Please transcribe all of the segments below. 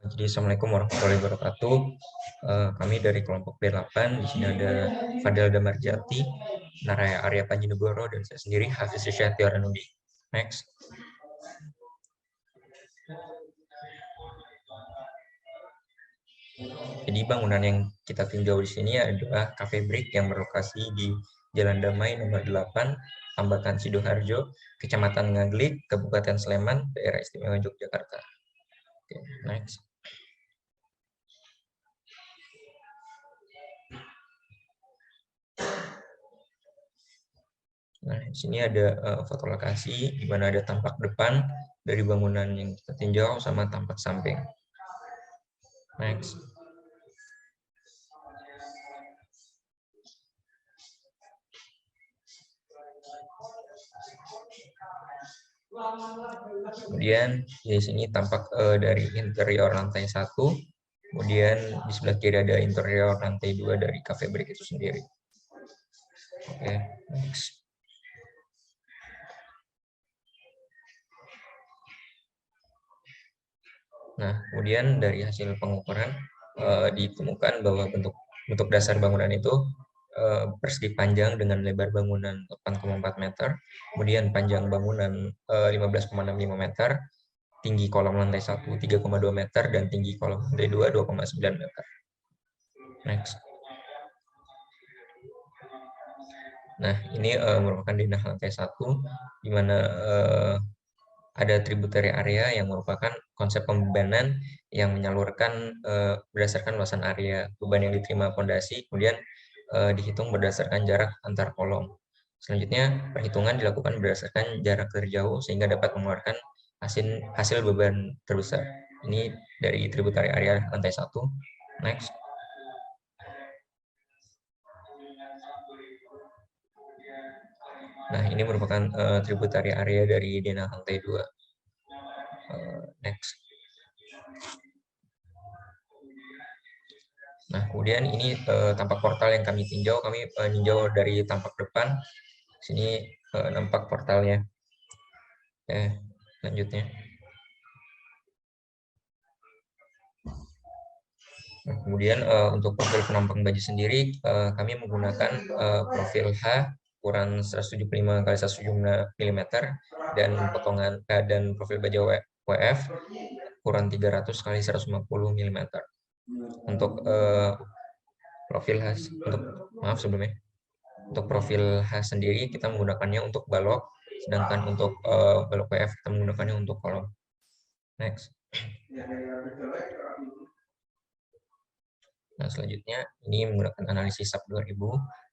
Jadi Assalamualaikum warahmatullahi wabarakatuh. Kami dari kelompok B8, di sini ada Fadel Damarjati, Naraya Arya Panjenegoro, dan saya sendiri Hafiz Syahti Aranudi. Next. Jadi bangunan yang kita tinjau di sini adalah Cafe Brick yang berlokasi di Jalan Damai nomor 8, Tambatan Sidoarjo, Kecamatan Ngaglik, Kabupaten Sleman, Daerah Istimewa Yogyakarta. Oke, next. Nah, di sini ada foto lokasi di mana ada tampak depan dari bangunan yang kita tinjau sama tampak samping. Next. Kemudian di sini tampak dari interior lantai 1, kemudian di sebelah kiri ada interior lantai 2 dari Cafe Brick itu sendiri. Oke, next. Nah, kemudian dari hasil pengukuran ditemukan bahwa bentuk dasar bangunan itu persegi panjang dengan lebar bangunan 8,4 meter, kemudian panjang bangunan 15,65 meter, tinggi kolom lantai 1 3,2 meter, dan tinggi kolom lantai 2 2,9 meter. Next. Nah, ini merupakan denah lantai 1, di mana ada tributary area yang merupakan konsep pembebanan yang menyalurkan berdasarkan luasan area beban yang diterima fondasi, kemudian dihitung berdasarkan jarak antar kolom. Selanjutnya, perhitungan dilakukan berdasarkan jarak terjauh sehingga dapat mengeluarkan hasil beban terbesar. Ini dari tributary area lantai 1. Next. Nah, ini merupakan tributary area dari denah lantai 2. Next. Nah, kemudian ini tampak portal yang kami tinjau. Kami meninjau dari tampak depan. Sini nampak portalnya. Oke, selanjutnya. Nah, kemudian untuk profil penampang baju sendiri, kami menggunakan profil H ukuran 175 x 175 mm dan potongan dan profil baja WF ukuran 300 x 150 mm. Untuk profil H, untuk profil H sendiri kita menggunakannya untuk balok, sedangkan untuk balok WF kita menggunakannya untuk kolom. Next. Nah, selanjutnya ini menggunakan analisis SAP 2000.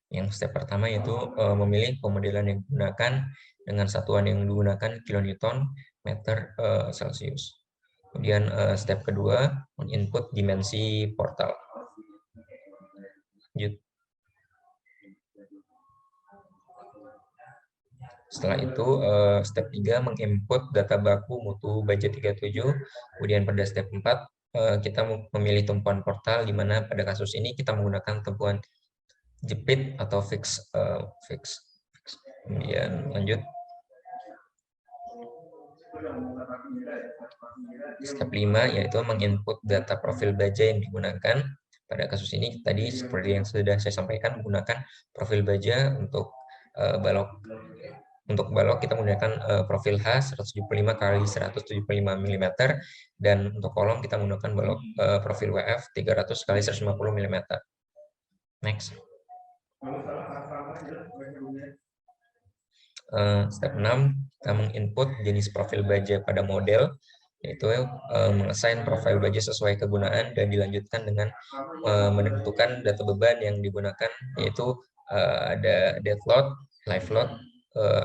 Yang step pertama yaitu memilih pemodelan yang digunakan dengan satuan yang digunakan kilonewton meter Celsius. Kemudian step kedua, menginput dimensi portal. Lanjut. Setelah itu, step 3 menginput data baku mutu baja 37. Kemudian pada step 4, kita memilih tumpuan portal, di mana pada kasus ini kita menggunakan tumpuan jepit atau fix. Kemudian lanjut. Step 5 yaitu menginput data profil baja yang digunakan. Pada kasus ini tadi seperti yang sudah saya sampaikan, menggunakan profil baja untuk balok. Untuk balok kita menggunakan profil H 175 x 175 mm, dan untuk kolom kita menggunakan balok profil WF 300 x 150 mm. Next. Step 6, kita menginput jenis profil baja pada model, yaitu mengassign profil baja sesuai kegunaan, dan dilanjutkan dengan menentukan data beban yang digunakan, yaitu ada dead load, live load,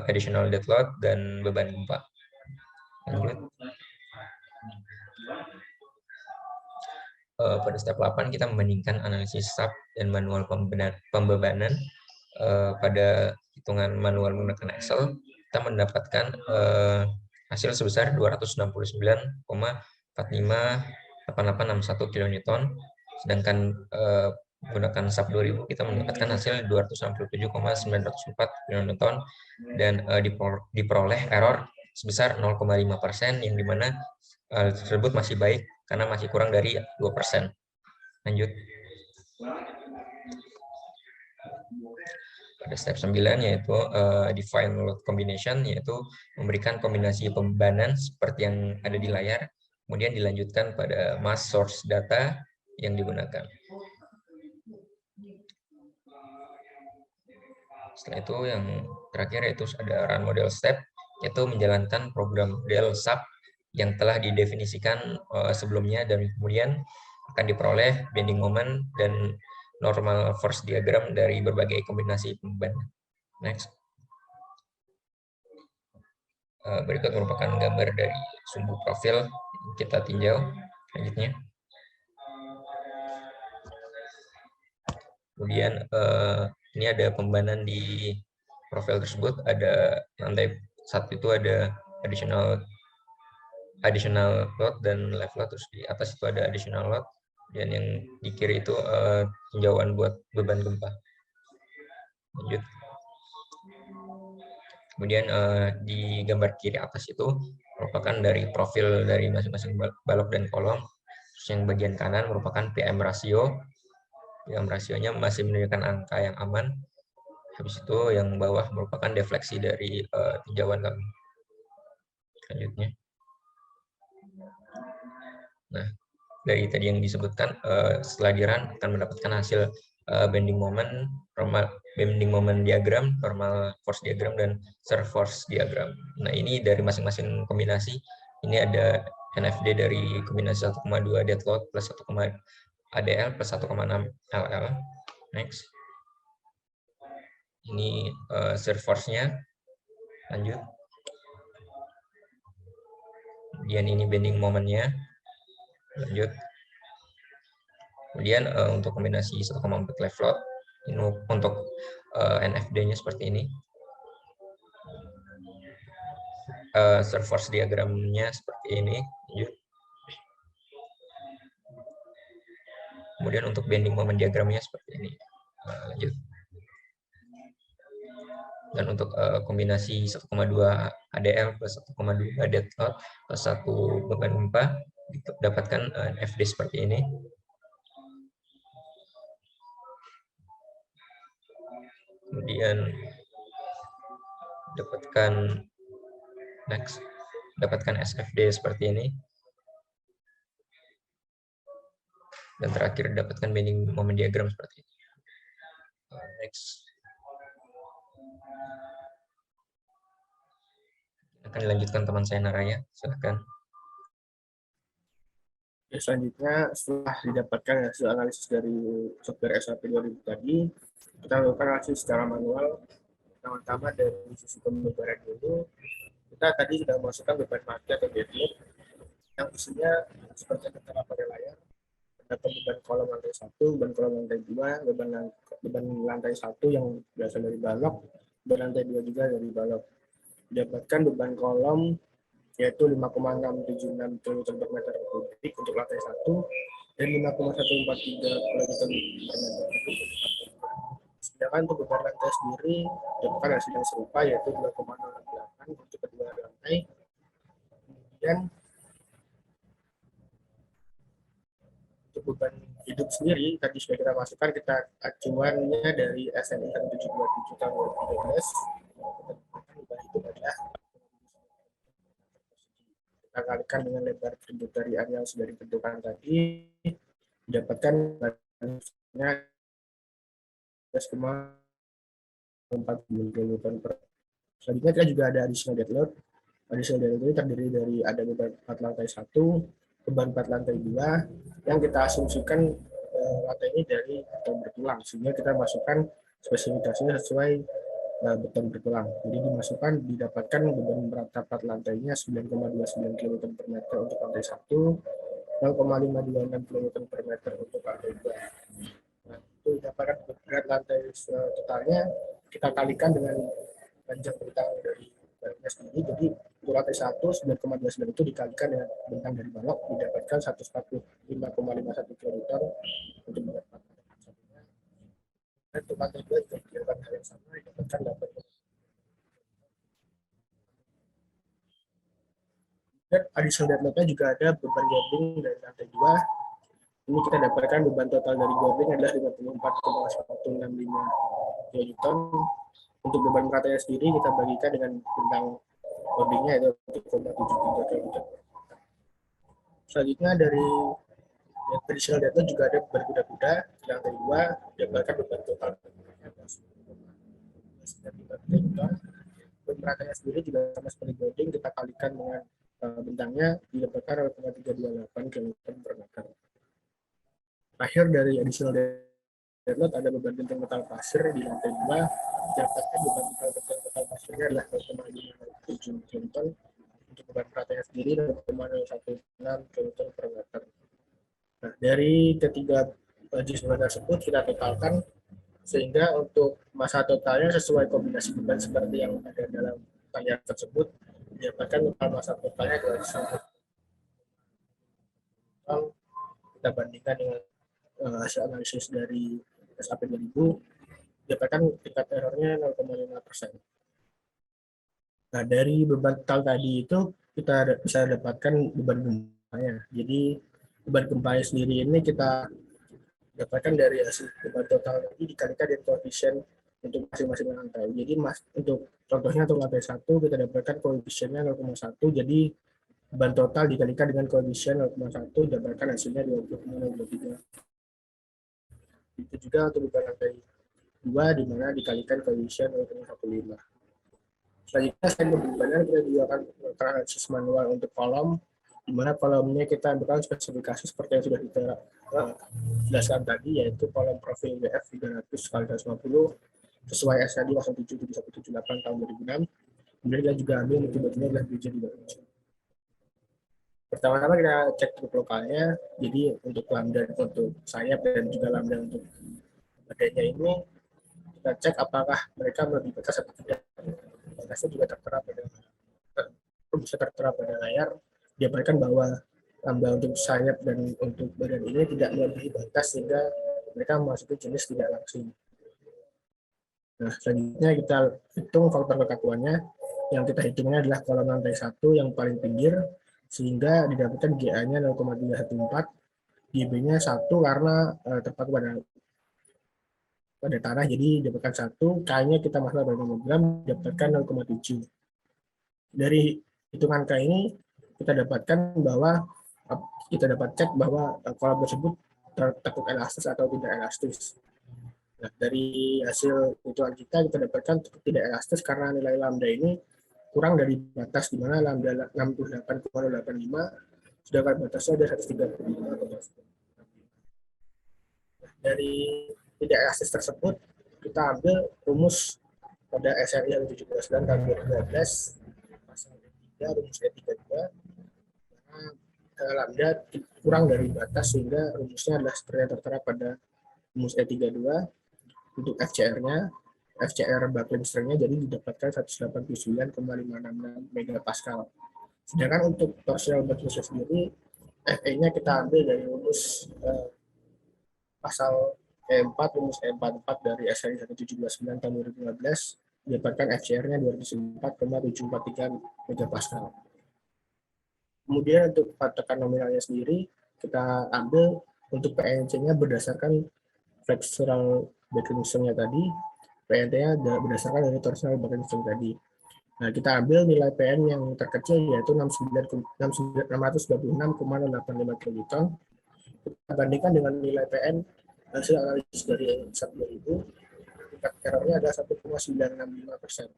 additional dead load, dan beban gempa. Lanjut. Pada step 8 kita membandingkan analisis SAP dan manual pembebanan. Pada hitungan manual menggunakan Excel, kita mendapatkan hasil sebesar 269,458861 kN, sedangkan menggunakan SAP 2000 kita mendapatkan hasil 267,904 kN, dan diperoleh error sebesar 0,5%, yang dimana tersebut masih baik karena masih kurang dari 2%. Lanjut. Pada step 9 yaitu define load combination, yaitu memberikan kombinasi pembebanan seperti yang ada di layar, kemudian dilanjutkan pada mass source data yang digunakan. Setelah itu yang terakhir yaitu ada run model step, yaitu menjalankan program model sub yang telah didefinisikan sebelumnya dan kemudian akan diperoleh bending moment dan normal force diagram dari berbagai kombinasi pembebanan. Next. Berikut merupakan gambar dari sumbu profil. Kita tinjau selanjutnya. Kemudian ini ada pembebanan di profil tersebut. Ada lantai 1 itu ada additional load dan live load, terus di atas itu ada additional load, dan yang di kiri itu tinjauan buat beban gempa. Lanjut. Kemudian di gambar kiri atas itu merupakan dari profil dari masing-masing balok dan kolom. Terus yang bagian kanan merupakan PM rasio. PM rasionya masih menunjukkan angka yang aman. Habis itu yang bawah merupakan defleksi dari tinjauan kami. Selanjutnya. Nah, dari tadi yang disebutkan, setelah di-run akan mendapatkan hasil bending moment diagram, normal force diagram, dan surf force diagram. Nah, ini dari masing-masing kombinasi. Ini ada NFD dari kombinasi 1,2 dead load plus 1, ADL plus 1,6 LL. Next. Ini surf force-nya. Lanjut. Kemudian ini bending moment-nya. Lanjut. Kemudian untuk kombinasi 1,4 live load, ini untuk NFD-nya seperti ini. Surf force diagramnya seperti ini. Lanjut. Kemudian untuk bending moment diagramnya seperti ini. Lanjut. Dan untuk kombinasi 1,2 ADL plus 1,2 dead load plus 1 beban gempa, dapatkan FD seperti ini. Kemudian dapatkan SFD seperti ini. Dan terakhir dapatkan bending moment diagram seperti ini. Next. Akan dilanjutkan teman saya Naraya, silakan. Ya, selanjutnya setelah didapatkan hasil analisis dari software SAP 2000 tadi, kita lakukan analisis secara manual. Pertama-tama dari sisi pembebanan dulu, kita tadi sudah masukkan beban mati atau deadload yang isinya seperti yang tertera pada layar. Terdapat beban kolom lantai 1, beban kolom lantai 2, beban lantai 1 yang berasal dari balok, beban lantai 2 juga dari balok. Didapatkan beban kolom yaitu 5,676 km per meter kubik untuk lantai 1 dan 5,143 km per meter kubik. Sedangkan untuk beban lantai sendiri dapatkan hasil yang serupa yaitu 2,08 untuk kedua lantai. Kemudian untuk beban hidup sendiri tadi sudah kita masukkan, kita acuannya dari SNI 1727 tahun 2013. Beban hidup adalah kita kalikan dengan lebar tributary area yang sudah ditentukan tadi, didapatkan bebannya 11,4 kN per. Selanjutnya kita juga ada additional dead load. Additional dead load ini terdiri dari ada beban 4 lantai 1, beban 4 lantai 2, yang kita asumsikan lantai ini dari beton bertulang, sehingga kita masukkan spesifikasinya sesuai beton bertulang. Jadi didapatkan beban rata 4 lantainya 9,29 kN per meter untuk lantai 1, 0,526 kN per meter untuk lantai 2. Nah, itu didapatkan berat lantai totalnya, kita kalikan dengan panjang bentang dari baloknya sendiri. Jadi untuk lantai 1, 9,29 itu dikalikan dengan bentang dari balok, didapatkan 145,51 kN untuk berat lantai. Dan untuk lantai 2 juga dikalikan hal yang sama, didapatkan 8. Dan additional deadload-nya juga ada beban guarding dari lantai 2. Ini kita dapatkan beban total dari guarding adalah 54,165 kilonewton. Untuk beban meratanya sendiri kita bagikan dengan bentang guardingnya itu 1,73 kilonewton. Selanjutnya dari additional deadload juga ada beban kuda-kuda di lantai 2, dapatkan beban total beratanya sendiri juga sama seperti guarding, kita kalikan dengan bentangnya didapatkan 0,328 kN per meter. Akhir dari additional deadload ada beban bentang metal pasir di lantai 2, dapatkan beban metal pasirnya adalah 0,57 kN. Untuk beban beratnya sendiri 0,016 kN per meter. Nah, dari ketiga adjustment tersebut kita totalkan sehingga untuk masa totalnya sesuai kombinasi beban seperti yang ada dalam pertanyaan tersebut didapatkan total masa totalnya 200. Kita bandingkan dengan hasil analisis dari SAP 2000 didapatkan tingkat errornya 0,5%. Nah, dari beban total tadi itu kita bisa dapatkan beban gempanya. Jadi beban gempa sendiri ini kita dapatkan dari hasil beban total tadi dikalikan dengan koefisien untuk masing-masing lantai. Jadi untuk contohnya untuk lantai 1 kita dapatkan koefisiennya 0,1, jadi beban total dikalikan dengan koefisien 0,1 dapatkan hasilnya 20,03. Itu juga untuk beban lantai 2 di mana dikalikan koefisien 0,15. Selanjutnya selain bebannya kita juga akan melakukan analisis manual untuk kolom, di mana kolomnya kita ambilkan spesifikasi seperti yang sudah kita jelaskan tadi, yaitu kolom profil WF 300 x 150 sesuai SKD 17778 tahun 2006. Kemudian kita juga ambil metodenya adalah BJ 300. Pertama-tama kita cek truk lokalnya, jadi untuk lambda untuk sayap dan juga lambda untuk badannya ini kita cek apakah mereka melebihi batas atau tidak. Batasnya juga tertera pada layar, diaparkan bahwa lambda untuk sayap dan untuk badan ini tidak melebihi batas sehingga mereka memasuki jenis tidak langsung. Nah, selanjutnya kita hitung faktor kekakuannya. Yang kita hitungnya adalah kolom lantai 1 yang paling pinggir, sehingga didapatkan GA-nya 0,314, GB-nya 1 karena terpaku pada tanah, jadi dapatkan 1, K-nya kita masuk pada kilogram, dapatkan 0,7. Dari hitungan K ini kita dapatkan bahwa kita dapat cek bahwa kolom tersebut tertekuk elastis atau tidak elastis. Nah, dari hasil hitungan kita dapatkan tidak elastis karena nilai lambda ini kurang dari batas di mana lambda 68,85 sedangkan batasnya ada 135. Dari tidak elastis tersebut kita ambil rumus pada SRI 17 tahun 2012 pasal 3 rumus E32 karena lambda kurang dari batas sehingga rumusnya adalah seperti yang tertera pada rumus E32. Untuk FCR-nya, FCR buckling strength-nya jadi didapatkan 189,566 megapascal. Sedangkan untuk torsional buckling strength sendiri, FE-nya kita ambil dari rumus pasal E4, rumus E44 dari SRI 179 tahun 2015, didapatkan FCR-nya 204,743 megapascal. Kemudian untuk patokan nominalnya sendiri, kita ambil untuk PNC-nya berdasarkan flexural buckling strength-nya tadi, PNT-nya berdasarkan dari torsional buckling strength tadi. Nah, kita ambil nilai PN yang terkecil yaitu 626,85 kilonewton. Kita bandingkan dengan nilai PN hasil analisis dari SAP 2000, tingkat errornya ada 1,965%.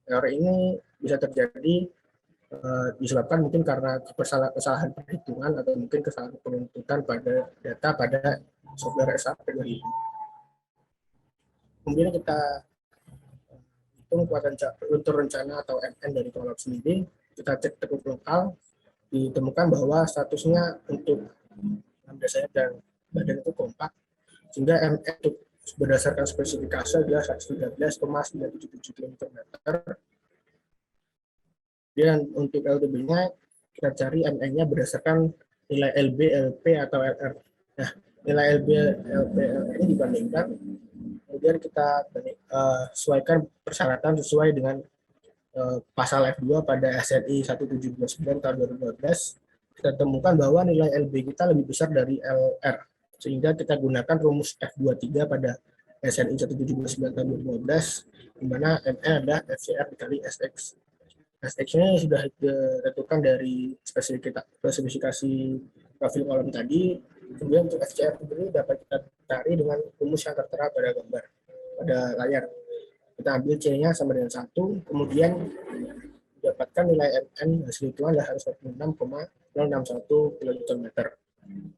Error ini bisa terjadi disebabkan mungkin karena kesalahan perhitungan atau mungkin kesalahan penuntutan pada data pada software SAP 2000. Kemudian kita hitung luntur rencana atau MN dari kolom sendiri, kita cek tekuk lokal, ditemukan bahwa statusnya untuk lambda sayap dan badan itu kompak, sehingga MN untuk berdasarkan spesifikasi adalah 113,977 km/meter. Dan untuk LTB-nya kita cari MN-nya berdasarkan nilai LB, LP atau LR. Nah, nilai LB, LP, LR ini dibandingkan, kemudian kita sesuaikan persyaratan sesuai dengan pasal F2 pada SNI 1729 tahun 2012, kita temukan bahwa nilai LB kita lebih besar dari LR. Sehingga kita gunakan rumus F23 pada SNI 1729 tahun 2012, di mana ME adalah FCR dikali SX. SX-nya sudah ditentukan dari spesifikasi profil kolom tadi. Kemudian untuk FCR sendiri dapat kita cari dengan rumus yang tertera pada gambar, pada layar. Kita ambil C-nya sama dengan 1, kemudian dapatkan nilai Mn hasil hitungan adalah 146,061 kN.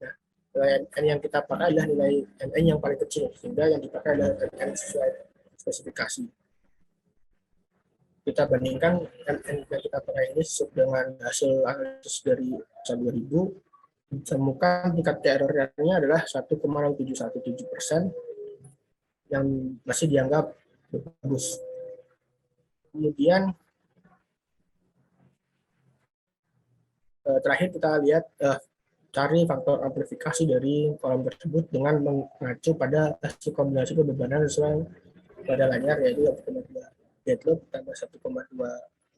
Nah, nilai Mn yang kita pakai adalah nilai Mn yang paling kecil, sehingga yang dipakai adalah Mn sesuai spesifikasi. Kita bandingkan Mn yang kita pakai ini dengan hasil analisis dari tahun 2000, ditemukan tingkat TRR-nya adalah 1,0717%, yang masih dianggap bagus. Kemudian terakhir kita lihat cari faktor amplifikasi dari kolom tersebut dengan mengacu pada hasil kombinasi kebebanan sesuai pada layar, yaitu 1,2 dead load tambah 1,2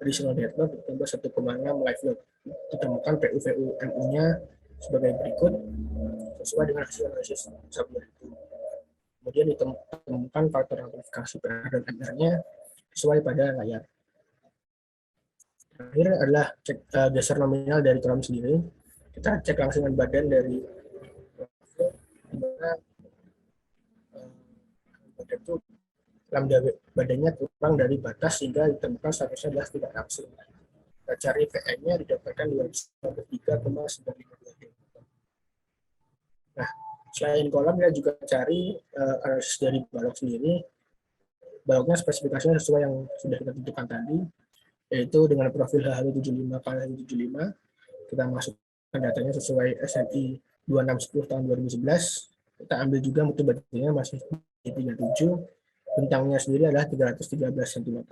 additional dead load tambah 1,6 live load. Ditemukan PU-VU-MU-nya sebagai berikut sesuai dengan hasil analisis sebelum itu. Kemudian ditemukan faktor amplifikasi PR dan MR-nya sesuai pada layar. Terakhir adalah cek geser nominal dari kolom sendiri. Kita cek langsungan badan dari dimana badan itu lambda badannya kurang dari batas sehingga ditemukan statusnya adalah tidak langsung. Kita cari VN-nya didapatkan 203,952. Nah, selain kolom kita juga cari analisis dari balok sendiri. Baloknya spesifikasinya sesuai yang sudah kita tentukan tadi, yaitu dengan profil H75x75. Kita masukkan datanya sesuai SNI 2610 tahun 2011. Kita ambil juga mutu badannya masih 37. Bentangnya sendiri adalah 313 cm.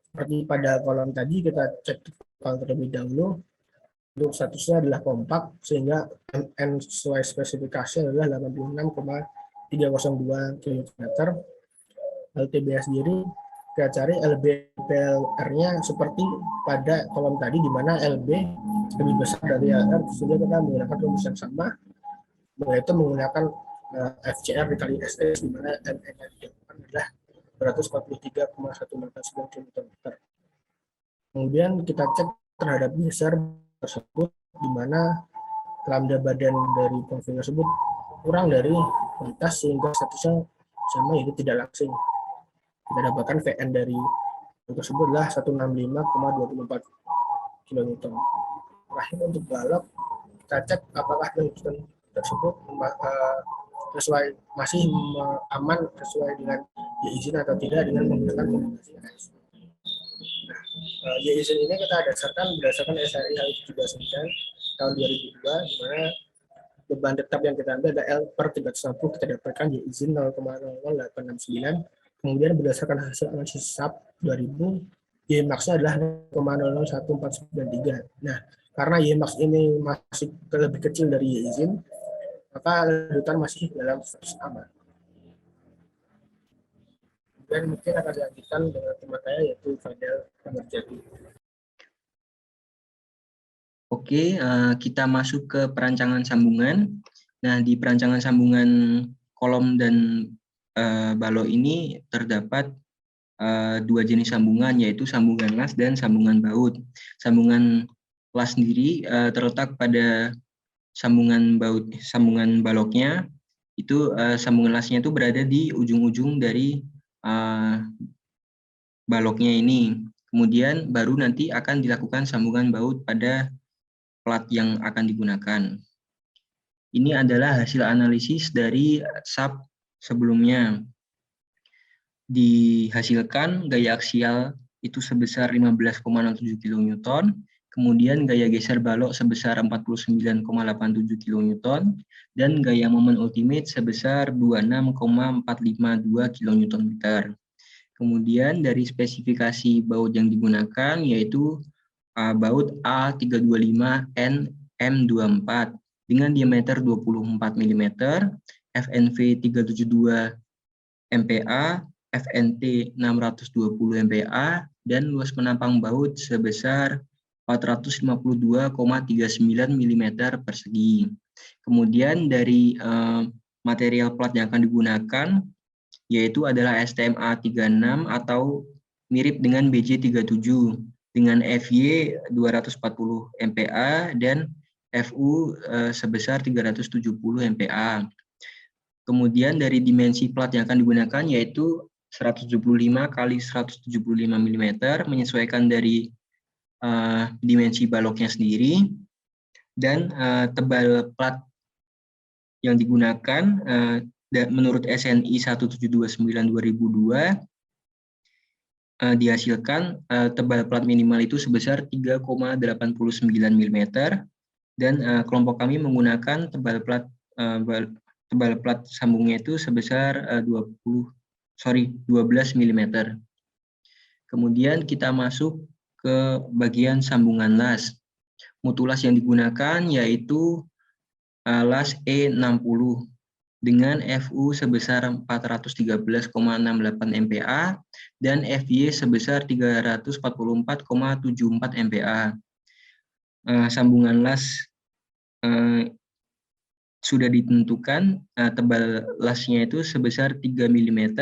Seperti pada kolom tadi, kita cek kalau terlebih dahulu. Untuk statusnya adalah kompak, sehingga MN sesuai spesifikasi adalah 86,302 km. LTBA sendiri kita cari LB-PLR-nya seperti pada kolom tadi, di mana LB lebih besar dari LR, sehingga kita menggunakan rumus yang sama, yaitu menggunakan FCR dikali SS, di mana MN yang dilakukan adalah 243,149 km. Kemudian kita cek terhadap geser tersebut, di mana lambda badan dari profil tersebut kurang dari batas sehingga statusnya sama, yaitu tidak langsing. Kita dapatkan VN dari tersebut adalah 165,24 kN. Terakhir untuk balok, kita cek apakah keputusan tersebut sesuai, masih aman sesuai dengan izin atau tidak dengan menggunakan kombinasi AS. Nah, izin ini kita berdasarkan SRI 179 tahun 2002, di mana beban tetap yang kita ambil ada L per 360, kita dapatkan izin 0,00869. Kemudian berdasarkan hasil analisis SAP 2000, Y-max-nya adalah 0,001493. Nah, karena Y-max ini masih lebih kecil dari Y-izin, maka lanjutan masih dalam status aman. Dan mungkin akan dilanjutkan dengan teman saya, yaitu Fadel Amarjadi. Oke, kita masuk ke perancangan sambungan. Nah, di perancangan sambungan kolom dan balok ini terdapat dua jenis sambungan, yaitu sambungan las dan sambungan baut. Sambungan las sendiri terletak pada sambungan baloknya. Itu sambungan lasnya itu berada di ujung-ujung dari baloknya ini. Kemudian baru nanti akan dilakukan sambungan baut pada plat yang akan digunakan. Ini adalah hasil analisis dari SAP sebelumnya. Dihasilkan gaya aksial itu sebesar 15,67 kN, kemudian gaya geser balok sebesar 49,87 kN, dan gaya momen ultimate sebesar 26,452 kN. Kemudian dari spesifikasi baut yang digunakan yaitu baut A325N M24 dengan diameter 24 mm, FNV 372 MPa, FNT 620 MPa, dan luas penampang baut sebesar 452,39 mm persegi. Kemudian dari material plat yang akan digunakan yaitu adalah STMA 36 atau mirip dengan BJ 37 dengan FY 240 MPa dan FU sebesar 370 MPa. Kemudian dari dimensi plat yang akan digunakan yaitu 175 kali 175 mm menyesuaikan dari dimensi baloknya sendiri, dan tebal plat yang digunakan menurut SNI 1729/2002 dihasilkan tebal plat minimal itu sebesar 3,89 mm dan kelompok kami menggunakan tebal plat sambungnya itu sebesar 12 mm. Kemudian kita masuk ke bagian sambungan las. Mutu las yang digunakan yaitu las E60 dengan FU sebesar 413,68 MPa dan FY sebesar 344,74 MPa. Sambungan las sudah ditentukan, tebal lasnya itu sebesar 3 mm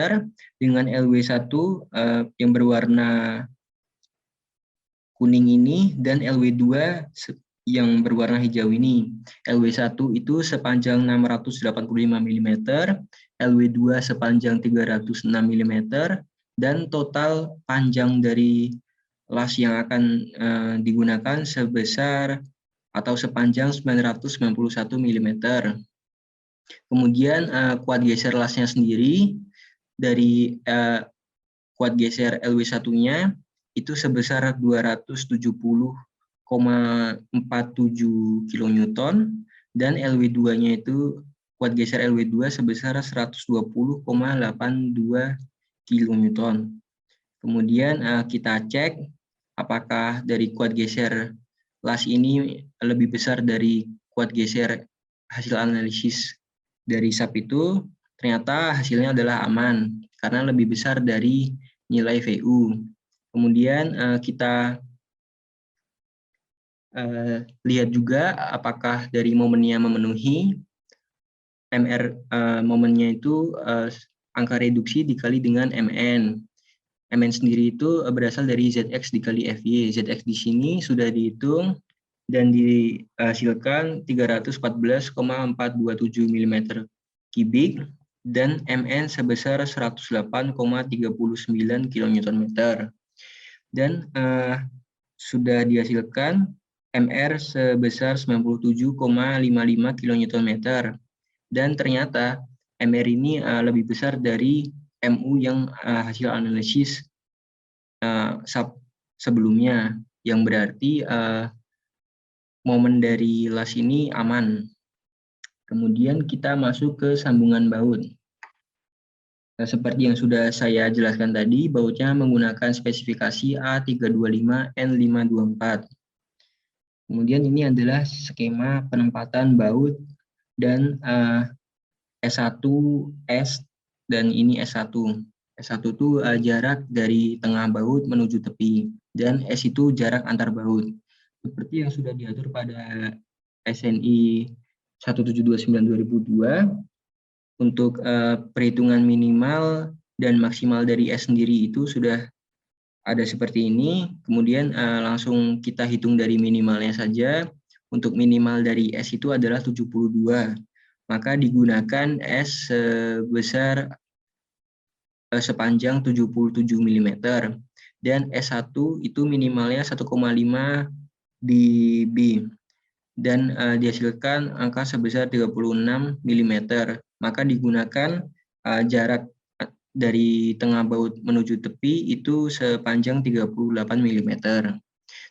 dengan LW1 yang berwarna kuning ini dan LW2 yang berwarna hijau ini. LW1 itu sepanjang 685 mm, LW2 sepanjang 306 mm, dan total panjang dari las yang akan digunakan sebesar atau sepanjang 991 mm. Kemudian kuat geser lasnya sendiri dari kuat geser LW1-nya itu sebesar 270,47 kN dan LW2-nya itu kuat geser LW2 sebesar 120,82 kN. Kemudian kita cek apakah dari kuat geser las ini lebih besar dari kuat geser hasil analisis dari SAP itu, ternyata hasilnya adalah aman karena lebih besar dari nilai VU. Kemudian kita lihat juga apakah dari momennya memenuhi. MR momennya itu angka reduksi dikali dengan MN. MN sendiri itu berasal dari ZX dikali FY. ZX di sini sudah dihitung dan dihasilkan 314,427 mm kubik dan MN sebesar 108,39 kN. Dan sudah dihasilkan MR sebesar 97,55 kN. Dan ternyata MR ini lebih besar dari MU yang hasil analisis sebelumnya, yang berarti momen dari las ini aman. Kemudian kita masuk ke sambungan baut. Seperti yang sudah saya jelaskan tadi, bautnya menggunakan spesifikasi A325N524. Kemudian ini adalah skema penempatan baut dan S1S dan ini S1. S1 itu jarak dari tengah baut menuju tepi dan S itu jarak antar baut. Seperti yang sudah diatur pada SNI 1729/2002, untuk perhitungan minimal dan maksimal dari S sendiri itu sudah ada seperti ini. Kemudian langsung kita hitung dari minimalnya saja. Untuk minimal dari S itu adalah 72. Maka digunakan S sebesar sepanjang 77 mm. Dan S1 itu minimalnya 1,5 dB. Dan dihasilkan angka sebesar 36 mm. Maka digunakan jarak dari tengah baut menuju tepi itu sepanjang 38 mm.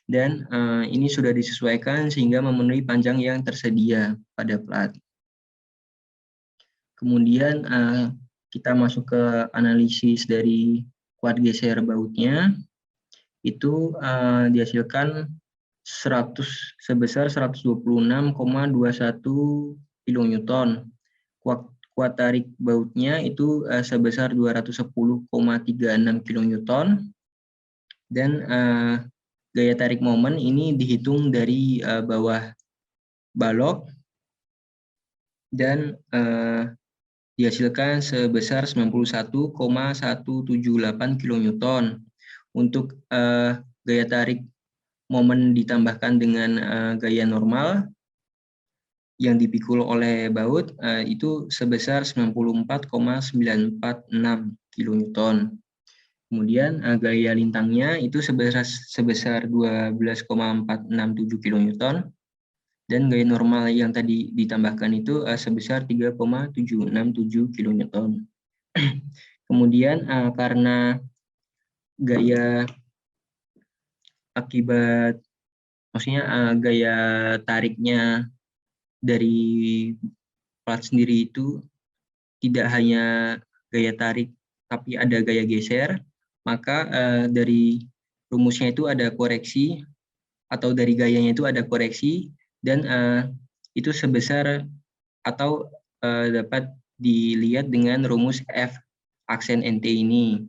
Dan ini sudah disesuaikan sehingga memenuhi panjang yang tersedia pada plat. Kemudian kita masuk ke analisis dari kuat geser bautnya. Itu dihasilkan sebesar 126,21 kN. Kuat tarik bautnya itu sebesar 210,36 kN Dan gaya tarik momen ini dihitung dari bawah balok dan dihasilkan sebesar 91,178 kN. Untuk gaya tarik momen ditambahkan dengan gaya normal yang dipikul oleh baut itu sebesar 94,946 kN. Kemudian gaya lintangnya itu sebesar 12,467 kN. Dan gaya normal yang tadi ditambahkan itu sebesar 3,767 kN. Kemudian karena gaya akibat, maksudnya gaya tariknya dari plat sendiri itu tidak hanya gaya tarik, tapi ada gaya geser, maka dari rumusnya itu ada koreksi, atau dari gayanya itu ada koreksi, dan itu sebesar atau dapat dilihat dengan rumus F aksen NT ini.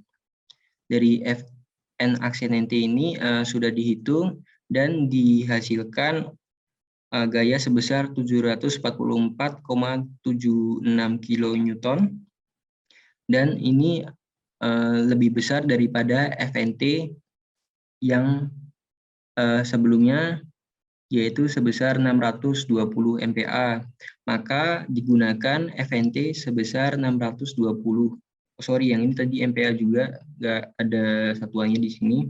Dari Fn aksen NT ini sudah dihitung dan dihasilkan gaya sebesar 744,76 kN, dan ini lebih besar daripada FNT yang sebelumnya, yaitu sebesar 620 MPa. Maka digunakan FNT sebesar 620. Sorry, yang ini tadi MPa juga, nggak ada satuannya di sini.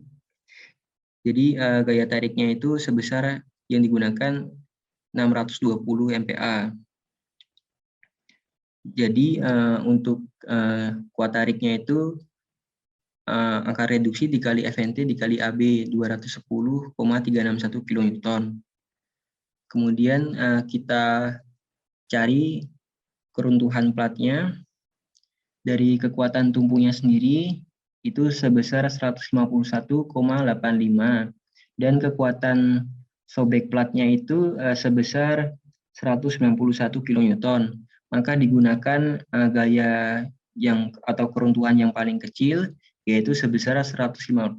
Jadi gaya tariknya itu sebesar yang digunakan 620 MPa. Jadi untuk kuat tariknya itu angka reduksi dikali FNT dikali AB 210,361 kN. Kemudian kita cari keruntuhan platnya. Dari kekuatan tumpunya sendiri itu sebesar 151,85, dan kekuatan sobek platnya itu sebesar 191 kN. Maka digunakan gaya yang atau keruntuhan yang paling kecil, yaitu sebesar 151,85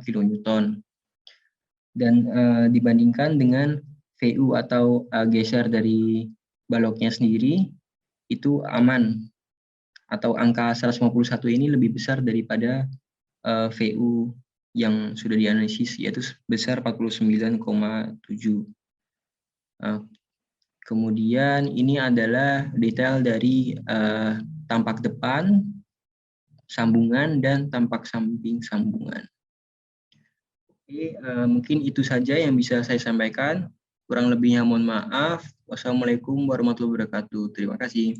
kN. Dan dibandingkan dengan VU atau geser dari baloknya sendiri, itu aman, atau angka 151 ini lebih besar daripada VU yang sudah dianalisis, yaitu sebesar 49,7. Kemudian ini adalah detail dari tampak depan sambungan dan tampak samping sambungan. Oke, mungkin itu saja yang bisa saya sampaikan. Kurang lebihnya mohon maaf. Wassalamualaikum warahmatullahi wabarakatuh. Terima kasih.